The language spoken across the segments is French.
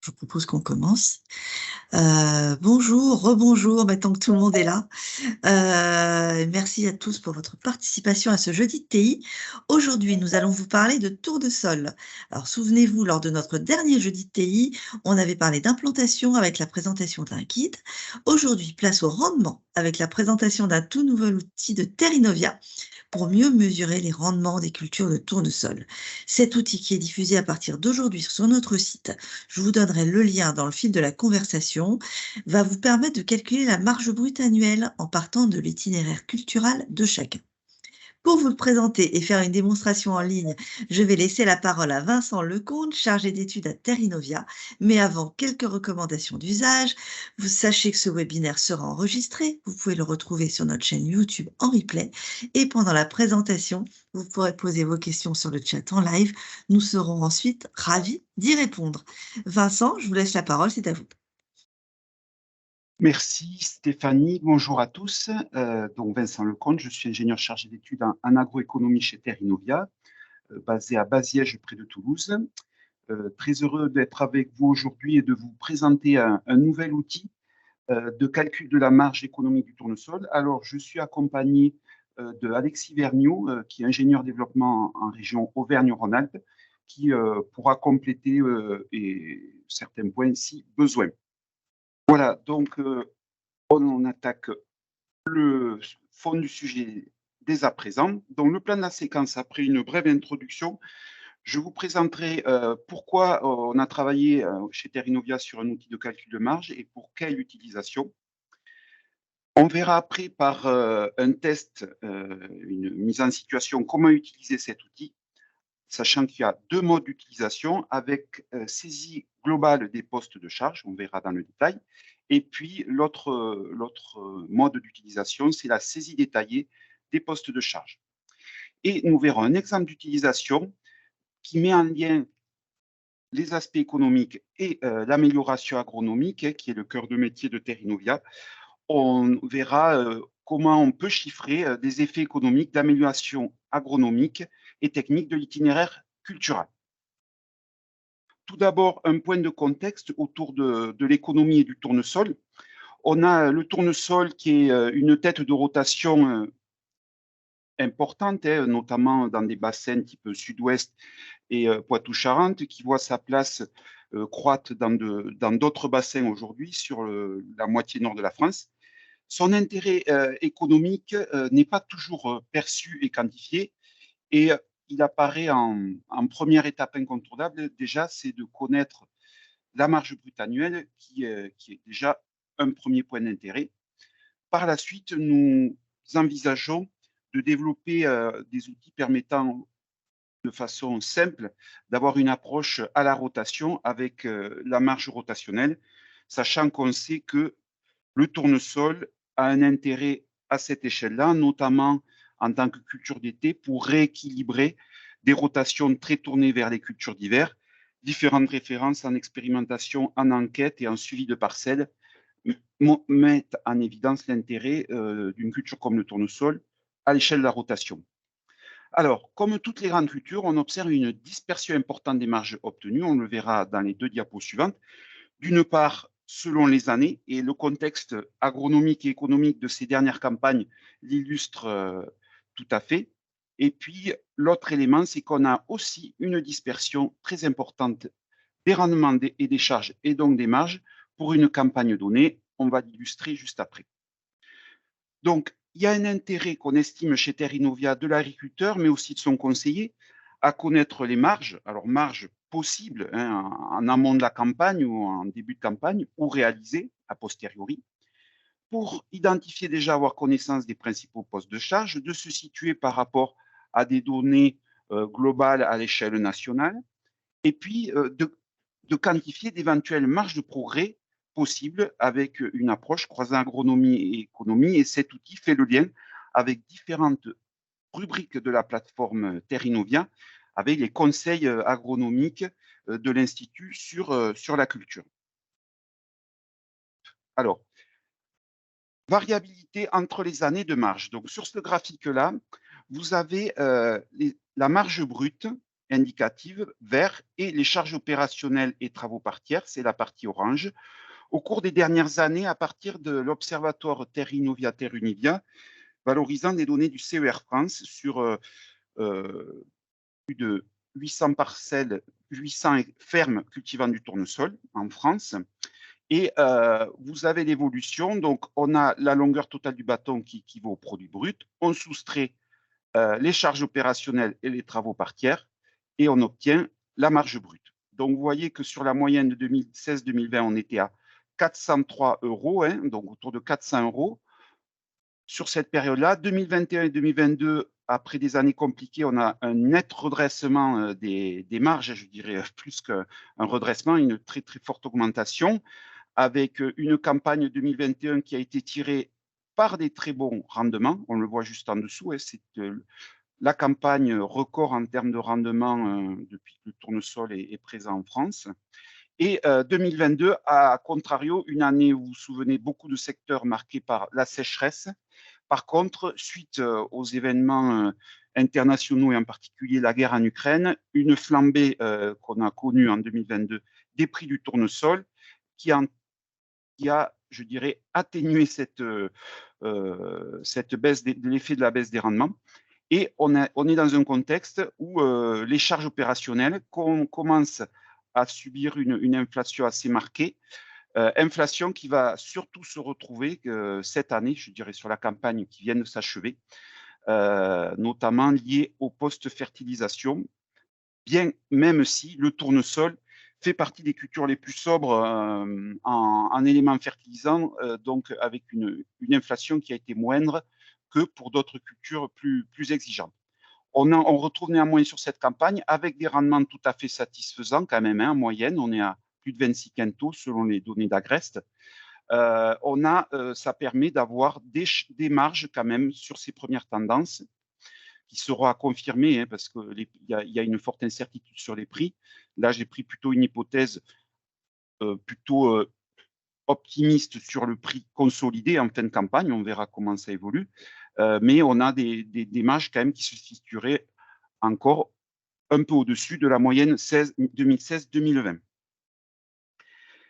Je vous propose qu'on commence. Bonjour, rebonjour, maintenant que tout le monde est là. Merci à tous pour votre participation à ce jeudi de TI. Aujourd'hui, nous allons vous parler de tour de sol. Alors, souvenez-vous, lors de notre dernier jeudi de TI, on avait parlé d'implantation avec la présentation d'un guide. Aujourd'hui, place au rendement avec la présentation d'un tout nouvel outil de Terrinovia pour mieux mesurer les rendements des cultures de tournesol. Cet outil qui est diffusé à partir d'aujourd'hui sur notre site, je vous donnerai le lien dans le fil de la conversation, va vous permettre de calculer la marge brute annuelle en partant de l'itinéraire culturel de chacun. Pour vous le présenter et faire une démonstration en ligne, je vais laisser la parole à Vincent Lecomte, chargé d'études à Terrinovia. Mais avant, quelques recommandations d'usage. Vous sachez que ce webinaire sera enregistré. Vous pouvez le retrouver sur notre chaîne YouTube en replay. Et pendant la présentation, vous pourrez poser vos questions sur le chat en live. Nous serons ensuite ravis d'y répondre. Vincent, je vous laisse la parole, c'est à vous. Merci Stéphanie, bonjour à tous. Donc Vincent Lecomte, je suis ingénieur chargé d'études en agroéconomie chez Terrinovia, basé à Baziège près de Toulouse. Très heureux d'être avec vous aujourd'hui et de vous présenter un nouvel outil de calcul de la marge économique du tournesol. Alors je suis accompagné de Alexis Vergniaud, qui est ingénieur développement en région Auvergne-Rhône-Alpes, qui pourra compléter certains points si besoin. Voilà, donc on attaque le fond du sujet dès à présent. Donc, le plan de la séquence, après une brève introduction, je vous présenterai pourquoi on a travaillé chez Terrinovia sur un outil de calcul de marge et pour quelle utilisation. On verra après par un test, une mise en situation, comment utiliser cet outil, sachant qu'il y a deux modes d'utilisation avec saisie globale des postes de charge, on verra dans le détail, et puis l'autre mode d'utilisation, c'est la saisie détaillée des postes de charge. Et nous verrons un exemple d'utilisation qui met en lien les aspects économiques et l'amélioration agronomique, qui est le cœur de métier de Terrinovia. On verra comment on peut chiffrer des effets économiques d'amélioration agronomique et technique de l'itinéraire culturel. Tout d'abord, un point de contexte autour de l'économie et du tournesol. On a le tournesol qui est une tête de rotation importante, notamment dans des bassins type sud-ouest et Poitou-Charentes, qui voit sa place croître dans d'autres bassins aujourd'hui sur la moitié nord de la France. Son intérêt économique n'est pas toujours perçu et quantifié, et il apparaît en première étape incontournable, déjà, c'est de connaître la marge brute annuelle, qui est déjà un premier point d'intérêt. Par la suite, nous envisageons de développer des outils permettant de façon simple d'avoir une approche à la rotation avec la marge rotationnelle, sachant qu'on sait que le tournesol a un intérêt à cette échelle-là, notamment en tant que culture d'été, pour rééquilibrer des rotations très tournées vers les cultures d'hiver. Différentes références en expérimentation, en enquête et en suivi de parcelles mettent en évidence l'intérêt d'une culture comme le tournesol à l'échelle de la rotation. Alors, comme toutes les grandes cultures, on observe une dispersion importante des marges obtenues. On le verra dans les deux diapos suivantes. D'une part, selon les années, et le contexte agronomique et économique de ces dernières campagnes l'illustre tout à fait. Et puis, l'autre élément, c'est qu'on a aussi une dispersion très importante des rendements et des charges, et donc des marges, pour une campagne donnée. On va l'illustrer juste après. Donc, il y a un intérêt qu'on estime chez Terrinovia de l'agriculteur, mais aussi de son conseiller, à connaître les marges. Alors, marges possibles en amont de la campagne ou en début de campagne, ou réalisées a posteriori, pour identifier déjà, avoir connaissance des principaux postes de charge, de se situer par rapport à des données globales à l'échelle nationale, et puis de quantifier d'éventuelles marges de progrès possibles avec une approche croisant agronomie et économie. Et cet outil fait le lien avec différentes rubriques de la plateforme Terrinovia, avec les conseils agronomiques de l'Institut sur la culture. Alors, variabilité entre les années de marge. Donc, sur ce graphique-là, vous avez la marge brute indicative, vert, et les charges opérationnelles et travaux par tiers, c'est la partie orange. Au cours des dernières années, à partir de l'Observatoire Terre Innovia, Terre Univia, valorisant des données du CER France sur plus de 800 parcelles, 800 fermes cultivant du tournesol en France. Et vous avez l'évolution. Donc, on a la longueur totale du bâton qui équivaut au produit brut. On soustrait les charges opérationnelles et les travaux par tiers et on obtient la marge brute. Donc, vous voyez que sur la moyenne de 2016-2020, on était à 403 €, hein, donc autour de 400 € sur cette période-là. 2021 et 2022, après des années compliquées, on a un net redressement des marges, je dirais plus qu'un redressement, une très très forte augmentation, avec une campagne 2021 qui a été tirée par des très bons rendements. On le voit juste en dessous, hein, c'est la campagne record en termes de rendement depuis que le tournesol est présent en France. Et 2022, à contrario, une année où vous vous souvenez, beaucoup de secteurs marqués par la sécheresse. Par contre, suite aux événements internationaux et en particulier la guerre en Ukraine, une flambée qu'on a connue en 2022 des prix du tournesol qui a, je dirais, atténué cette baisse, l'effet de la baisse des rendements. Et on est dans un contexte où les charges opérationnelles commencent à subir une inflation assez marquée, inflation qui va surtout se retrouver cette année, je dirais, sur la campagne qui vient de s'achever, notamment liée au post-fertilisation, bien même si le tournesol fait partie des cultures les plus sobres en éléments fertilisants, donc avec une inflation qui a été moindre que pour d'autres cultures plus exigeantes. On retrouve néanmoins sur cette campagne avec des rendements tout à fait satisfaisants quand même, hein, en moyenne, on est à plus de 26 quintaux selon les données d'Agreste. Ça permet d'avoir des marges quand même sur ces premières tendances qui seront à confirmer, hein, parce qu'il y a une forte incertitude sur les prix. Là, j'ai pris plutôt une hypothèse plutôt optimiste sur le prix consolidé en fin de campagne. On verra comment ça évolue. Mais on a des marges quand même qui se situeraient encore un peu au-dessus de la moyenne 2016-2020.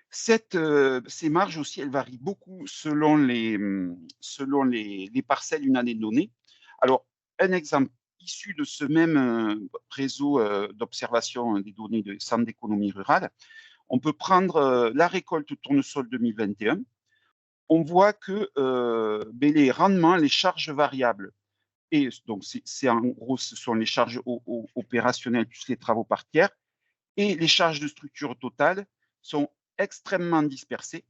Ces marges aussi, elles varient beaucoup selon les parcelles une année donnée. Alors, un exemple issu de ce même réseau d'observation des données de Centre d'économie rurale, on peut prendre la récolte tournesol 2021. On voit que les rendements, les charges variables, et donc c'est en gros, ce sont les charges opérationnelles plus les travaux par tiers, et les charges de structure totale sont extrêmement dispersées.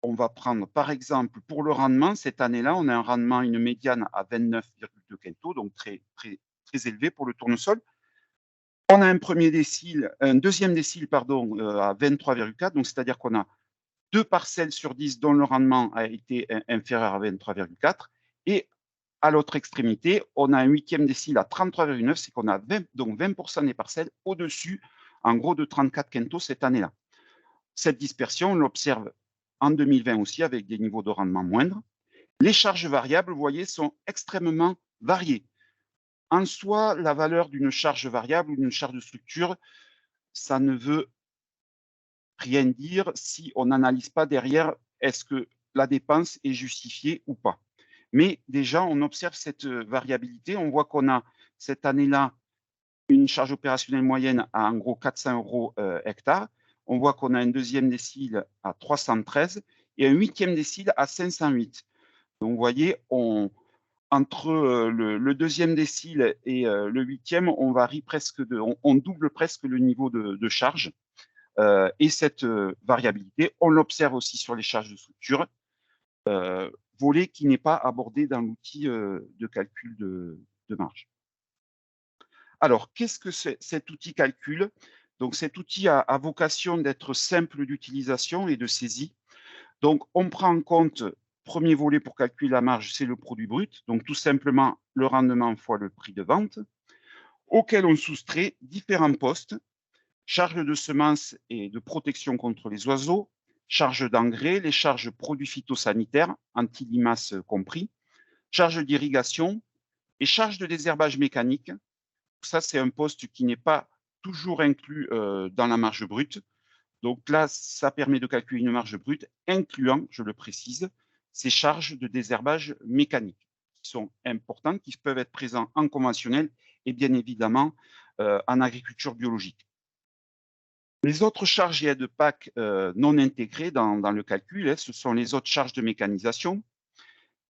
On va prendre par exemple pour le rendement, cette année-là, on a un rendement, une médiane à 29,2 quintaux, donc très, très, très élevé pour le tournesol. On a un deuxième décile pardon, à 23,4, donc c'est-à-dire qu'on a 2 parcelles sur 10 dont le rendement a été inférieur à 23,4. Et à l'autre extrémité, on a un huitième décile à 33,9, c'est qu'on a donc 20% des parcelles au-dessus, en gros, de 34 quintaux cette année-là. Cette dispersion, on l'observe en 2020 aussi avec des niveaux de rendement moindres. Les charges variables, vous voyez, sont extrêmement variées. En soi, la valeur d'une charge variable ou d'une charge de structure, ça ne veut rien dire si on n'analyse pas derrière est-ce que la dépense est justifiée ou pas. Mais déjà, on observe cette variabilité. On voit qu'on a cette année-là une charge opérationnelle moyenne à en gros 400 € hectare. On voit qu'on a un deuxième décile à 313 et un huitième décile à 508. Donc, vous voyez, entre le deuxième décile et le huitième, on varie presque on double presque le niveau de charge. Et cette variabilité, on l'observe aussi sur les charges de structure, volet qui n'est pas abordé dans l'outil de calcul de marge. Alors, qu'est-ce que cet outil calcule? Donc, cet outil a vocation d'être simple d'utilisation et de saisie. Donc, on prend en compte, premier volet pour calculer la marge, c'est le produit brut, donc tout simplement le rendement fois le prix de vente, auquel on soustrait différents postes: charges de semences et de protection contre les oiseaux, charges d'engrais, les charges produits phytosanitaires, anti-limaces compris, charges d'irrigation et charges de désherbage mécanique, ça, c'est un poste qui n'est pas toujours inclus dans la marge brute. Donc là, ça permet de calculer une marge brute, incluant, je le précise, ces charges de désherbage mécanique, qui sont importantes, qui peuvent être présentes en conventionnel et bien évidemment en agriculture biologique. Les autres charges et aides PAC non intégrées dans le calcul, ce sont les autres charges de mécanisation,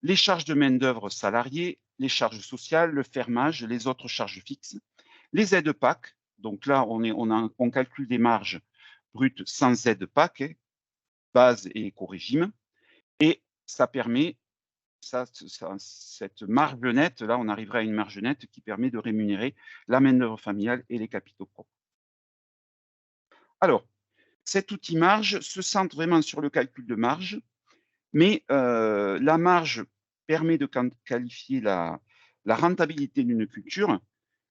les charges de main-d'œuvre salariée, les charges sociales, le fermage, les autres charges fixes, les aides PAC. Donc là, on calcule des marges brutes sans aide PAC, base et éco-régime. Et ça permet, cette marge nette, là, on arriverait à une marge nette qui permet de rémunérer la main-d'œuvre familiale et les capitaux propres. Alors, cet outil marge se centre vraiment sur le calcul de marge, mais la marge permet de qualifier la rentabilité d'une culture.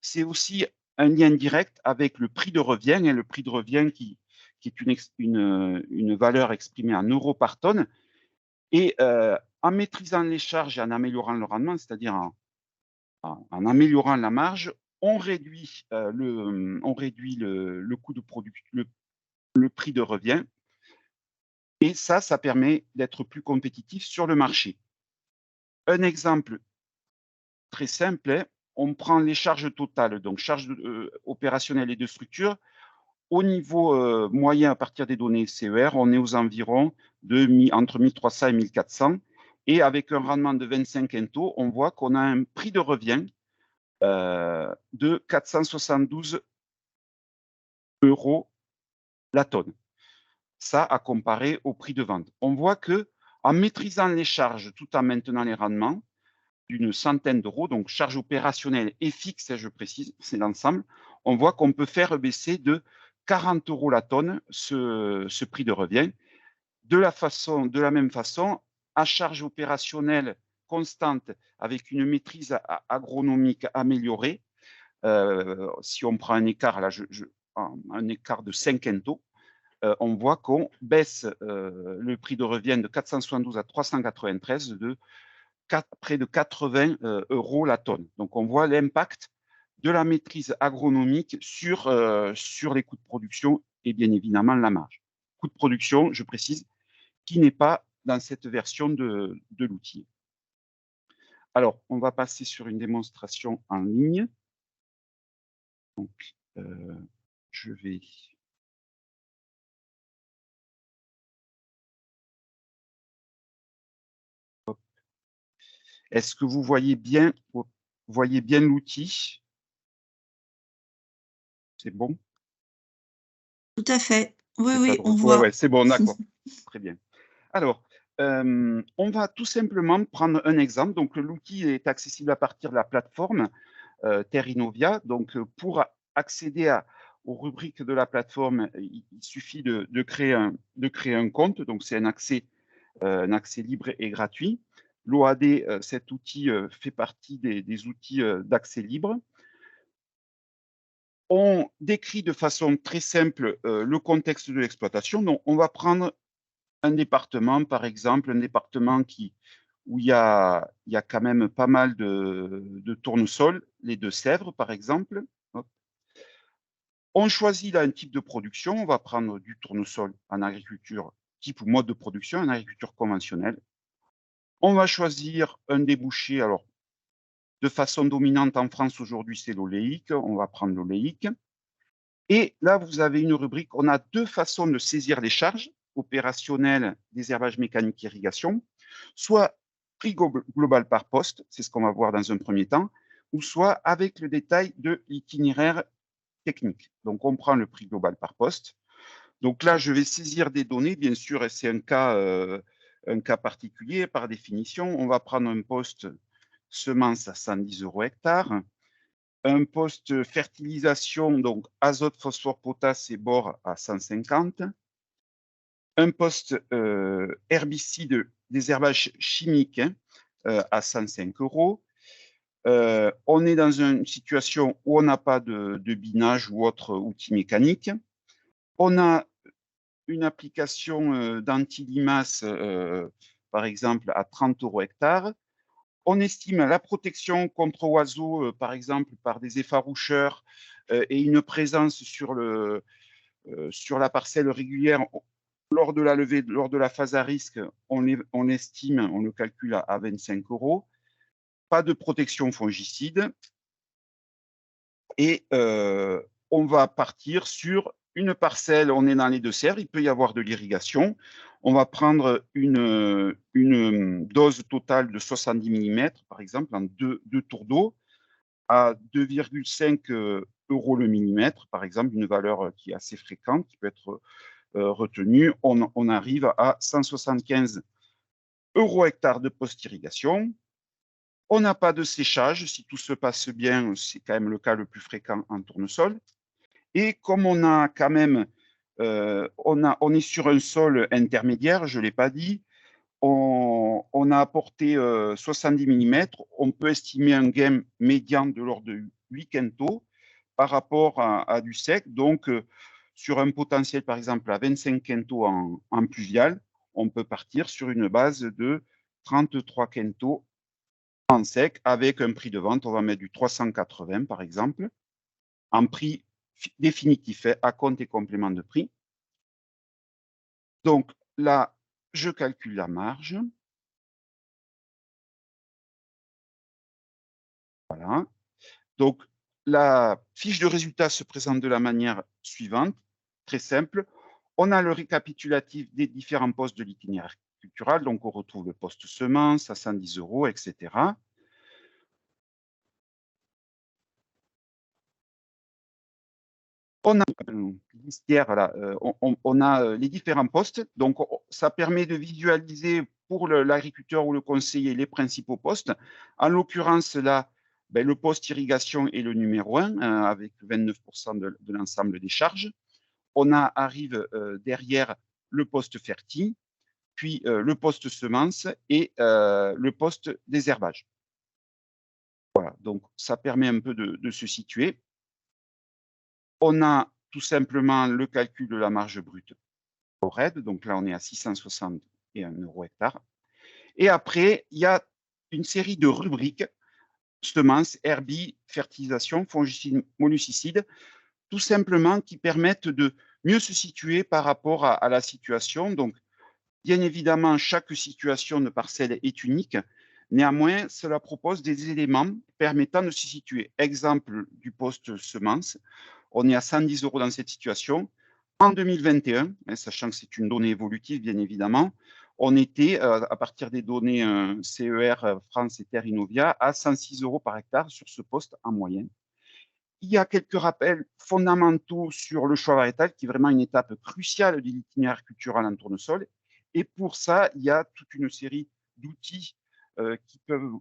C'est aussi un lien direct avec le prix de revient, et le prix de revient qui est une valeur exprimée en euros par tonne. Et en maîtrisant les charges et en améliorant le rendement, c'est-à-dire en améliorant la marge, on réduit le coût de production, le prix de revient. Et ça permet d'être plus compétitif sur le marché. Un exemple très simple, on prend les charges totales, donc charges opérationnelles et de structure. Au niveau moyen à partir des données CER, on est aux environs entre 1300 et 1400. Et avec un rendement de 25 quintaux, on voit qu'on a un prix de revient de 472 € la tonne. Ça à comparer au prix de vente. On voit que en maîtrisant les charges tout en maintenant les rendements d'une centaine d'euros, donc charges opérationnelles et fixes, je précise, c'est l'ensemble, on voit qu'on peut faire baisser de 40 € la tonne ce prix de revient. De la même façon, à charge opérationnelle constante avec une maîtrise agronomique améliorée, si on prend un écart, là, un écart de 5 quintaux, on voit qu'on baisse le prix de revient de 472 à 393 de près de 80 € la tonne. Donc, on voit l'impact de la maîtrise agronomique sur les coûts de production et bien évidemment la marge. Coût de production, je précise, qui n'est pas dans cette version de l'outil. Alors, on va passer sur une démonstration en ligne. Donc, je vais... Est-ce que vous voyez bien l'outil? C'est bon? Tout à fait. Oui, C'est oui, pas on drôle. Ouais, voit. c'est bon, d'accord. Très bien. Alors, on va tout simplement prendre un exemple. Donc, l'outil est accessible à partir de la plateforme Terre Innovia. Donc, pour accéder aux rubriques de la plateforme, il suffit de créer un compte. Donc, c'est un accès libre et gratuit. L'OAD, cet outil fait partie des outils d'accès libre. On décrit de façon très simple le contexte de l'exploitation. Donc, on va prendre un département, par exemple, un département où il y a quand même pas mal de tournesols, les Deux-Sèvres, par exemple. Hop. On choisit là un type de production. On va prendre du tournesol en agriculture, type ou mode de production, en agriculture conventionnelle. On va choisir un débouché. Alors, de façon dominante en France aujourd'hui, c'est l'oléique. On va prendre l'oléique. Et là, vous avez une rubrique. On a deux façons de saisir les charges opérationnelles, désherbage mécanique, irrigation, soit prix global par poste, c'est ce qu'on va voir dans un premier temps, ou soit avec le détail de l'itinéraire technique. Donc, on prend le prix global par poste. Donc là, je vais saisir des données, bien sûr, et c'est un cas particulier par définition. On va prendre un poste semence à 110 € hectare, un poste fertilisation, donc azote, phosphore, potasse et bore à 150, un poste herbicide, désherbage chimique à 105 €. On est dans une situation où on n'a pas de binage ou autre outil mécanique. On a une application d'anti-limaces, par exemple, à 30 € hectare. on estime la protection contre oiseaux, par exemple, par des effaroucheurs et une présence sur la parcelle régulière lors de la levée, lors de la phase à risque, on le calcule à 25 €. Pas de protection fongicide. Et on va partir sur une parcelle, on est dans les Deux-Sèvres, il peut y avoir de l'irrigation. On va prendre une dose totale de 70 mm, par exemple, en deux tours d'eau, à 2,5 € le millimètre, par exemple, une valeur qui est assez fréquente, qui peut être retenue. On arrive à 175 € hectare de post-irrigation. On n'a pas de séchage, si tout se passe bien, c'est quand même le cas le plus fréquent en tournesol. Et comme on a quand même, on est sur un sol intermédiaire, je ne l'ai pas dit, on a apporté 70 mm, on peut estimer un gain médian de l'ordre de 8 quintaux par rapport à du sec. Donc, sur un potentiel, par exemple, à 25 quintaux en pluvial, on peut partir sur une base de 33 quintaux en sec avec un prix de vente, on va mettre du 380 par exemple, en prix définitif à compte et complément de prix. Donc là, je calcule la marge. Voilà. Donc la fiche de résultat se présente de la manière suivante, très simple. On a le récapitulatif des différents postes de l'itinéraire cultural. Donc on retrouve le poste semence à 110 €, etc. On a voilà, on a les différents postes. Donc, ça permet de visualiser pour l'agriculteur ou le conseiller les principaux postes. En l'occurrence, là, le poste irrigation est le numéro 1 avec 29 % de l'ensemble des charges. On arrive derrière le poste fertile, puis le poste semence et le poste désherbage. Voilà, donc ça permet un peu de se situer. On a tout simplement le calcul de la marge brute au RED, donc là on est à 661 € hectare. Et après, il y a une série de rubriques, semences, herbies, fertilisation, fongicides, molluscicides, tout simplement qui permettent de mieux se situer par rapport à la situation. Donc, bien évidemment, chaque situation de parcelle est unique. Néanmoins, cela propose des éléments permettant de se situer. Exemple du poste semences, on est à 110 € dans cette situation. En 2021, sachant que c'est une donnée évolutive, bien évidemment, on était, à partir des données CER France et Terre Innovia, à 106 € par hectare sur ce poste en moyenne. Il y a quelques rappels fondamentaux sur le choix variétal, qui est vraiment une étape cruciale de l'itinéraire cultural en tournesol. Et pour ça, il y a toute une série d'outils qui peuvent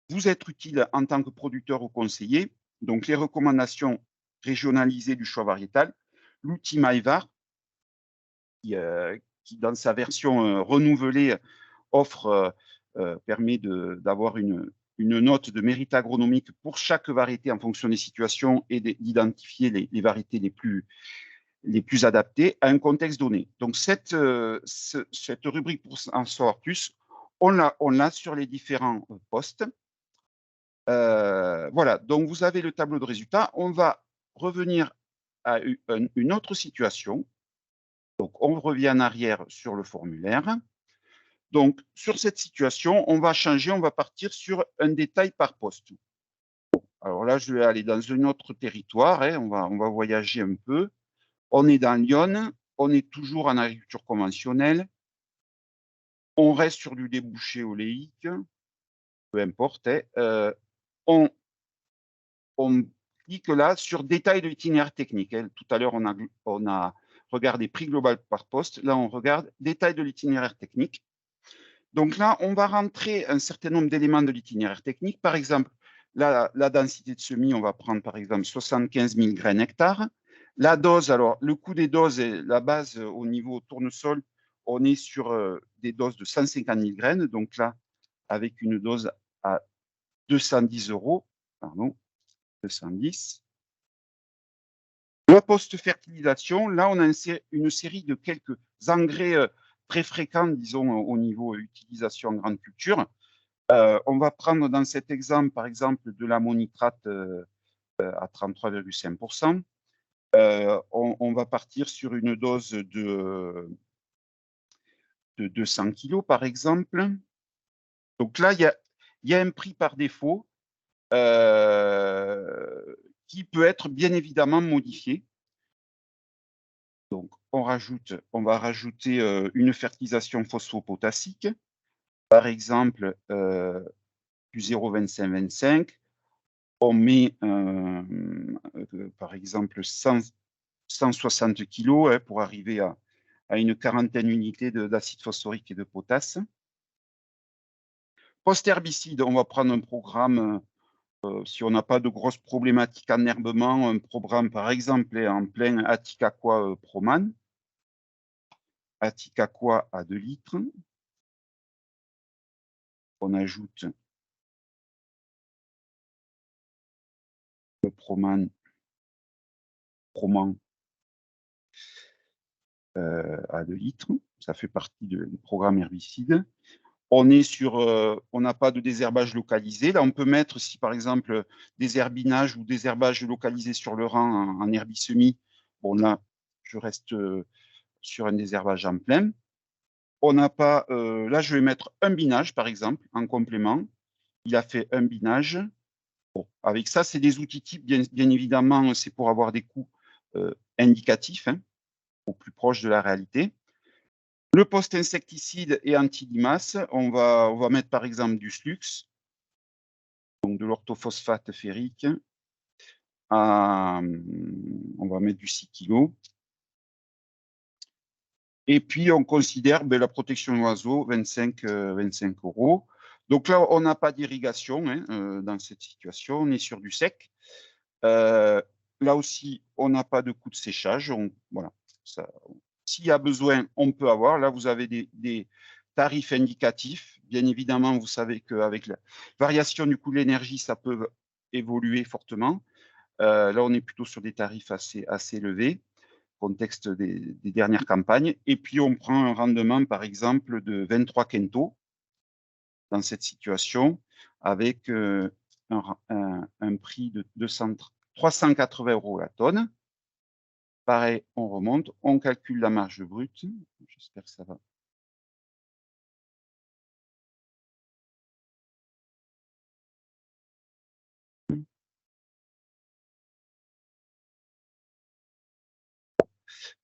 vous être utiles en tant que producteur ou conseiller. Donc, les recommandations régionalisées du choix variétal, l'outil MyVar, qui dans sa version renouvelée, permet d'avoir une note de mérite agronomique pour chaque variété en fonction des situations et d'identifier les variétés les plus adaptées à un contexte donné. Donc, cette rubrique pour en savoir plus, on l'a sur les différents postes. Voilà, donc vous avez le tableau de résultats. On va revenir à une autre situation. Donc, on revient en arrière sur le formulaire. Donc, sur cette situation, on va changer, on va partir sur un détail par poste. Alors là, je vais aller dans un autre territoire, on va voyager un peu. On est dans Lyon, on est toujours en agriculture conventionnelle. On reste sur du débouché oléique, peu importe. On clique là sur détail de l'itinéraire technique. Tout à l'heure, on a regardé prix global par poste. Là, on regarde détail de l'itinéraire technique. Donc là, on va rentrer un certain nombre d'éléments de l'itinéraire technique. Par exemple, la densité de semis, on va prendre par exemple 75 000 graines hectares. La dose, alors le coût des doses et la base au niveau tournesol, on est sur des doses de 150 000 graines. Donc là, avec une dose à 210 €, pardon, 210. La post-fertilisation, là, on a une série de quelques engrais très fréquents, disons, au niveau utilisation en grande culture. On va prendre dans cet exemple, par exemple, de l'ammonitrate à 33,5%. On va partir sur une dose de 200 kg, par exemple. Donc là, il y a un prix par défaut qui peut être bien évidemment modifié. Donc, on va rajouter une fertilisation phosphopotassique, par exemple du 0,25-25. On met par exemple 160 kg pour arriver à une quarantaine d'unités d'acide phosphorique et de potasse. Post-herbicide, on va prendre un programme, si on n'a pas de grosses problématiques en herbement, un programme par exemple en plein Attic-Aqua Proman, Attic-Aqua à 2 litres. On ajoute le Proman à 2 litres. Ça fait partie du programme herbicide. On est sur, on n'a pas de désherbage localisé. Là, on peut mettre, si par exemple, des herbinages ou des herbages localisés sur le rang en herbicemi. Bon, là, je reste sur un désherbage en plein. On n'a pas, là, je vais mettre un binage, par exemple, en complément. Il a fait un binage. Bon, avec ça, c'est des outils types, bien évidemment, c'est pour avoir des coûts indicatifs, hein, au plus proche de la réalité. Le post-insecticide et anti-limaces, on va mettre par exemple du Slux, donc de l'orthophosphate ferrique. On va mettre du 6 kg. Et puis, on considère la protection oiseau, 25 €. Donc là, on n'a pas d'irrigation dans cette situation, on est sur du sec. Là aussi, on n'a pas de coût de séchage. Voilà, s'il y a besoin, on peut avoir. Là, vous avez des tarifs indicatifs. Bien évidemment, vous savez qu'avec la variation du coût de l'énergie, ça peut évoluer fortement. Là, on est plutôt sur des tarifs assez élevés, contexte des dernières campagnes. Et puis, on prend un rendement, par exemple, de 23 quintaux dans cette situation, avec un prix de 380 € la tonne. Pareil, on remonte, on calcule la marge brute. J'espère que ça va.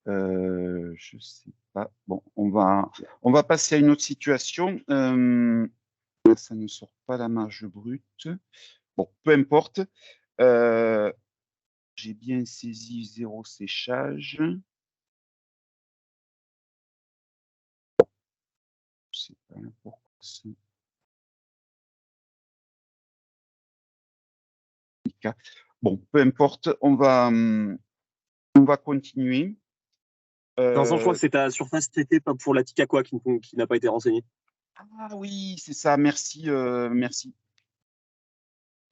Je sais pas. Bon, on va passer à une autre situation. Ça ne sort pas la marge brute. Bon, peu importe. J'ai bien saisi 0 séchage. Je sais pas pourquoi c'est le cas. Bon, peu importe. On va continuer. Vincent, je crois que c'est ta surface traitée pour l'Attic-Aqua qui n'a pas été renseignée. Ah oui, c'est ça. Merci, merci.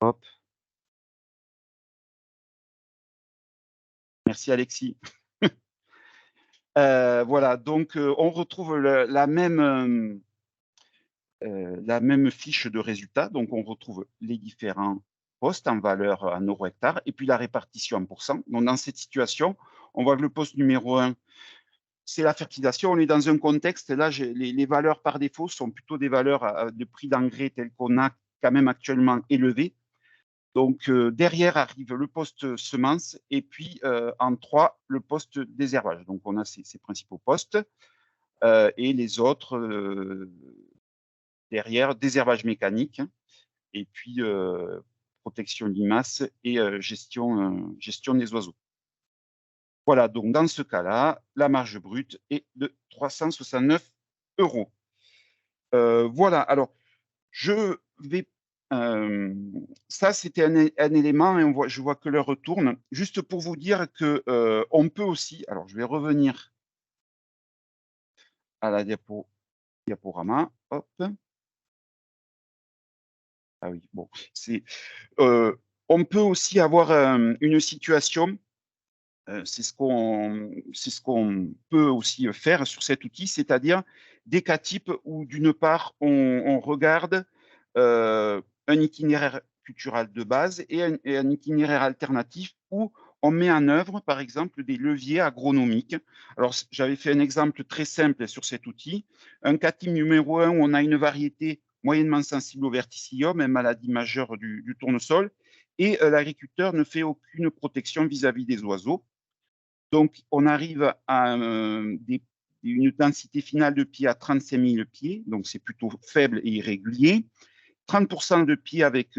Hop. Merci Alexis. Voilà, donc on retrouve la même fiche de résultats. Donc on retrouve les différents postes en valeur en euros hectares et puis la répartition en pourcents. Donc dans cette situation, on voit que le poste numéro 1, c'est la fertilisation. On est dans un contexte, là, les valeurs par défaut sont plutôt des valeurs de prix d'engrais tels qu'on a quand même actuellement élevés. Donc, derrière arrive le poste semence et puis en 3, le poste désherbage. Donc, on a ces principaux postes et les autres derrière, désherbage mécanique et puis protection limaces et gestion des oiseaux. Voilà, donc dans ce cas-là, la marge brute est de 369 €. Voilà, alors je vais ça, c'était un élément, et je vois que l'heure retourne. Juste pour vous dire que on peut aussi, alors je vais revenir à la diaporama. Hop. Ah oui, bon, on peut aussi avoir une situation, c'est ce qu'on peut aussi faire sur cet outil, c'est-à-dire des cas types où d'une part on regarde un itinéraire cultural de base et un itinéraire alternatif où on met en œuvre, par exemple, des leviers agronomiques. Alors, j'avais fait un exemple très simple sur cet outil. Un cas type numéro 1 où on a une variété moyennement sensible au verticillium, une maladie majeure du tournesol, et l'agriculteur ne fait aucune protection vis-à-vis des oiseaux. Donc, on arrive à une densité finale de pieds à 35 000 pieds, donc c'est plutôt faible et irrégulier. 30% de pieds avec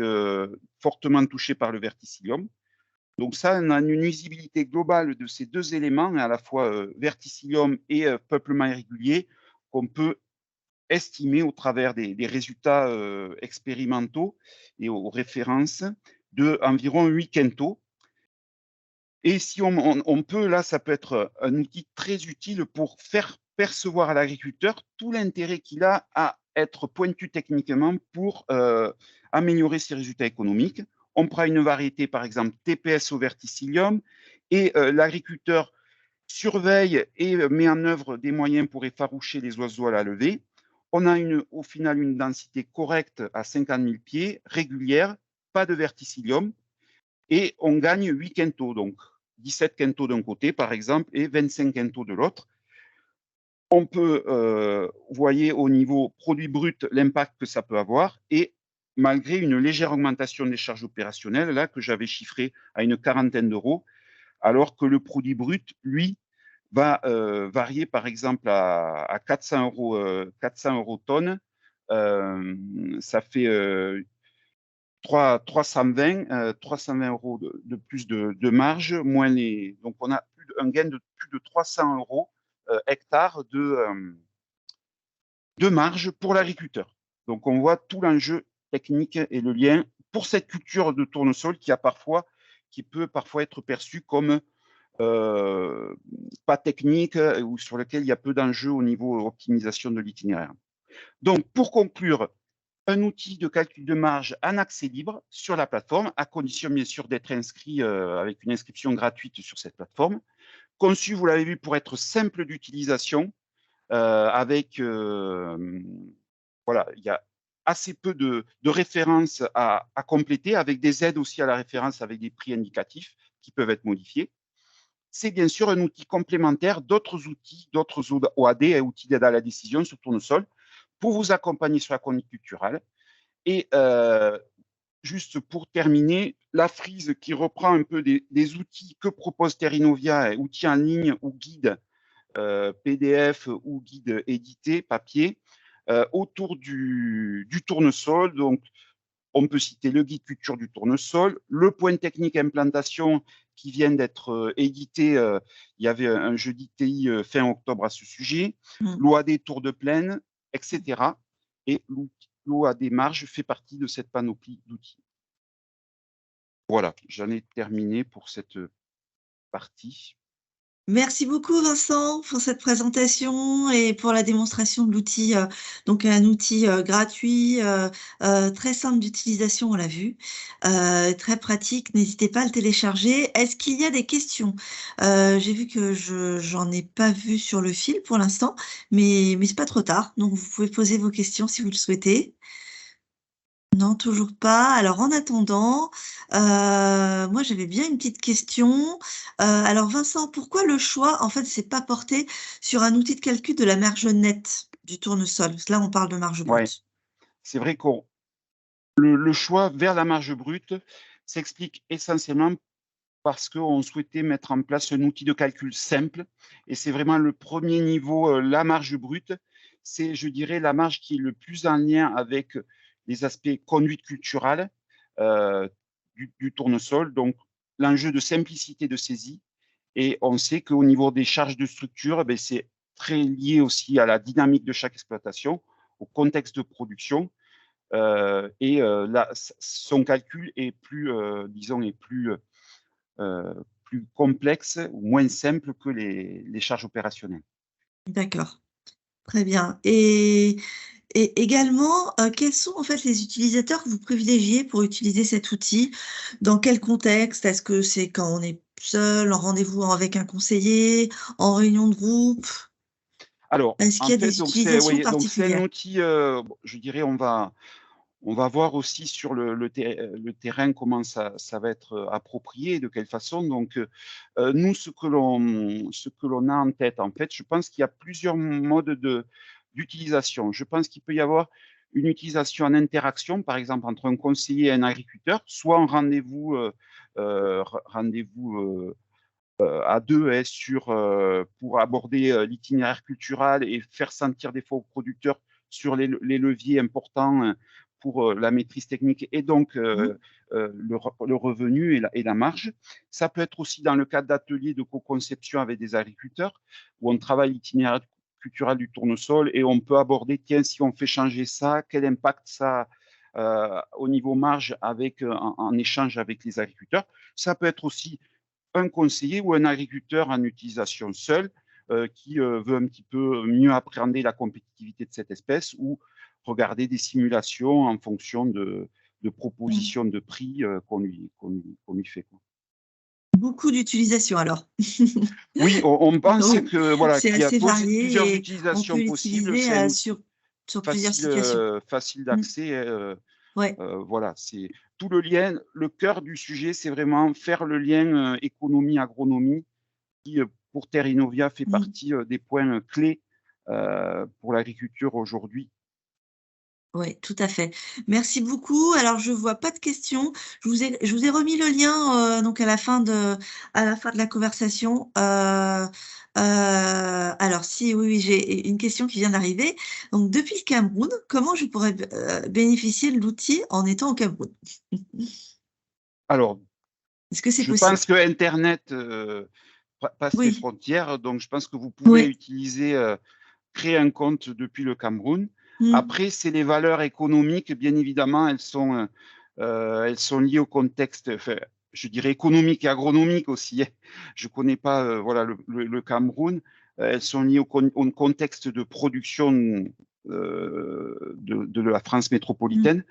fortement touchés par le verticillium. Donc ça, on a une nuisibilité globale de ces deux éléments, à la fois verticillium et peuplement irrégulier, qu'on peut estimer au travers des résultats expérimentaux et aux références d'environ 8 quintaux. Et si on peut, là, ça peut être un outil très utile pour faire percevoir à l'agriculteur tout l'intérêt qu'il a à être pointu techniquement pour améliorer ses résultats économiques. On prend une variété, par exemple, TPS au verticillium, et l'agriculteur surveille et met en œuvre des moyens pour effaroucher les oiseaux à la levée. On a au final une densité correcte à 50 000 pieds, régulière, pas de verticillium, et on gagne 8 quintaux, donc 17 quintaux d'un côté, par exemple, et 25 quintaux de l'autre. On peut, vous voyez, au niveau produit brut, l'impact que ça peut avoir, et malgré une légère augmentation des charges opérationnelles, là, que j'avais chiffré à une quarantaine d'euros, alors que le produit brut, lui, va varier, par exemple, à 400 euros tonne. Ça fait 320 euros de plus de marge, moins donc on a un gain de plus de 300 euros hectares de marge pour l'agriculteur. Donc on voit tout l'enjeu technique et le lien pour cette culture de tournesol qui peut parfois être perçue comme pas technique ou sur lequel il y a peu d'enjeux au niveau optimisation de l'itinéraire. Donc pour conclure, un outil de calcul de marge en accès libre sur la plateforme, à condition bien sûr d'être inscrit avec une inscription gratuite sur cette plateforme. Conçu, vous l'avez vu, pour être simple d'utilisation, avec voilà, il y a assez peu de références à compléter, avec des aides aussi à la référence, avec des prix indicatifs qui peuvent être modifiés. C'est bien sûr un outil complémentaire d'autres outils, d'autres OAD et outils d'aide à la décision sur tournesol pour vous accompagner sur la conduite culturelle. Et juste pour terminer, la frise qui reprend un peu des outils que propose Terrinovia, outils en ligne ou guides PDF ou guides édités, papier, autour du tournesol. Donc, on peut citer le guide culture du tournesol, le point technique implantation qui vient d'être édité. Il y avait un jeudi TI fin octobre à ce sujet, l'OAD Tour de Plaine, etc. Et l'OAD Marge fait partie de cette panoplie d'outils. Voilà, j'en ai terminé pour cette partie. Merci beaucoup Vincent pour cette présentation et pour la démonstration de l'outil. Donc un outil gratuit, très simple d'utilisation, on l'a vu, très pratique. N'hésitez pas à le télécharger. Est-ce qu'il y a des questions? J'ai vu que j'en ai pas vu sur le fil pour l'instant, mais c'est pas trop tard. Donc vous pouvez poser vos questions si vous le souhaitez. Non, toujours pas. Alors en attendant, moi j'avais bien une petite question. Alors Vincent, pourquoi le choix, en fait, s'est pas porté sur un outil de calcul de la marge nette du tournesol? Parce que là, on parle de marge Ouais, brute. c'est vrai que le choix vers la marge brute s'explique essentiellement parce qu'on souhaitait mettre en place un outil de calcul simple. Et c'est vraiment le premier niveau, la marge brute. C'est, je dirais, la marge qui est le plus en lien avec les aspects conduite culturelle du tournesol. Donc, l'enjeu de simplicité de saisie. Et on sait qu'au niveau des charges de structure, ben, c'est très lié aussi à la dynamique de chaque exploitation, au contexte de production. Là, son calcul est plus, disons, est plus complexe ou moins simple que les charges opérationnelles. D'accord, très bien. Et également, quels sont en fait les utilisateurs que vous privilégiez pour utiliser cet outil? Dans quel contexte? Est-ce que c'est quand on est seul, en rendez-vous avec un conseiller, en réunion de groupe? Alors, Est-ce qu'il en y a fait, des utilisations donc c'est un particulières? outil, je dirais, On va voir aussi sur le terrain comment ça va être approprié, de quelle façon. Donc, nous, ce que l'on a en tête, en fait, je pense qu'il y a plusieurs modes d'utilisation. Je pense qu'il peut y avoir une utilisation en interaction, par exemple, entre un conseiller et un agriculteur, soit en rendez-vous à deux pour aborder l'itinéraire culturel et faire sentir des fois aux producteurs sur les leviers importants pour la maîtrise technique et donc Mmh. le revenu et la marge. Ça peut être aussi dans le cadre d'ateliers de co-conception avec des agriculteurs où on travaille l'itinéraire culturel du tournesol et on peut aborder, tiens, si on fait changer ça, quel impact ça au niveau marge en échange avec les agriculteurs. Ça peut être aussi un conseiller ou un agriculteur en utilisation seule qui veut un petit peu mieux appréhender la compétitivité de cette espèce ou regarder des simulations en fonction de Mmh. propositions de prix qu'on lui fait, quoi. Beaucoup d'utilisation alors. Oui, on pense Oui, que voilà c'est qu'il y a assez plusieurs varié et on peut utilisations possibles. l'utiliser, C'est un outil sur plusieurs situations. facile Mmh. d'accès. Ouais. Voilà, c'est tout le lien. Le cœur du sujet, c'est vraiment faire le lien économie-agronomie qui, pour Terre Innovia, fait Mmh. partie des points clés pour l'agriculture aujourd'hui. Ouais, tout à fait. Merci beaucoup. Alors je vois pas de questions. Je vous ai remis le lien, donc à la fin de la conversation. Alors si, oui, oui, j'ai une question qui vient d'arriver. Donc depuis le Cameroun, comment je pourrais bénéficier de l'outil en étant au Cameroun? Alors, Est-ce que c'est je possible? pense que internet passe les Oui, frontières, donc je pense que vous pouvez oui. utiliser, créer un compte depuis le Cameroun. Mmh. Après, c'est les valeurs économiques, bien évidemment, elles sont liées au contexte, enfin, je dirais économique et agronomique aussi, hein. Je connais pas, voilà, le Cameroun. Elles sont liées au contexte de production, de la France Mmh. métropolitaine.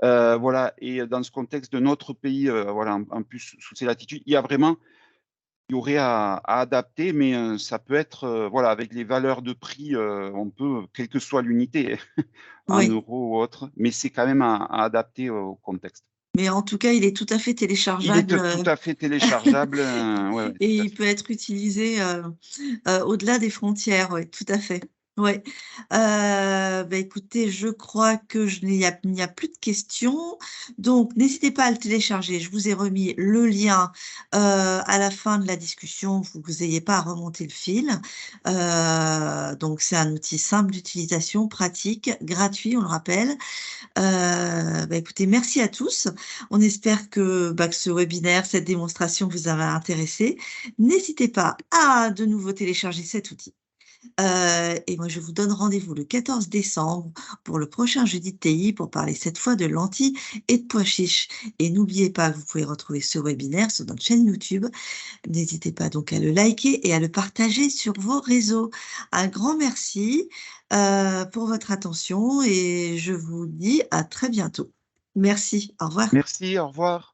Voilà, et dans ce contexte de notre pays, voilà, en plus sous ces latitudes, il y aurait à adapter, mais ça peut être, voilà, avec les valeurs de prix, on peut, quelle que soit l'unité, en Oui, euros ou autre, mais c'est quand même à adapter au contexte. mais en tout cas, il est tout à fait Il est téléchargeable, tout à fait téléchargeable, ouais, ouais, et tout à il fait. peut être utilisé, au-delà des frontières, oui, tout à fait. Ouais. Bah, écoutez, je crois que il n'y a plus de questions, donc n'hésitez pas à le télécharger. Je vous ai remis le lien, à la fin de la discussion, vous ayez pas à remonter le fil. Donc c'est un outil simple d'utilisation, pratique, gratuit, on le rappelle. Bah, écoutez, merci à tous. On espère que ce webinaire, cette démonstration vous a intéressé. N'hésitez pas à de nouveau télécharger cet outil. Et moi, je vous donne rendez-vous le 14 décembre pour le prochain jeudi de TI pour parler cette fois de lentilles et de pois chiches. Et n'oubliez pas que vous pouvez retrouver ce webinaire sur notre chaîne YouTube. N'hésitez pas donc à le liker et à le partager sur vos réseaux. Un grand merci pour votre attention et je vous dis à très bientôt. Merci, au revoir. Merci, au revoir.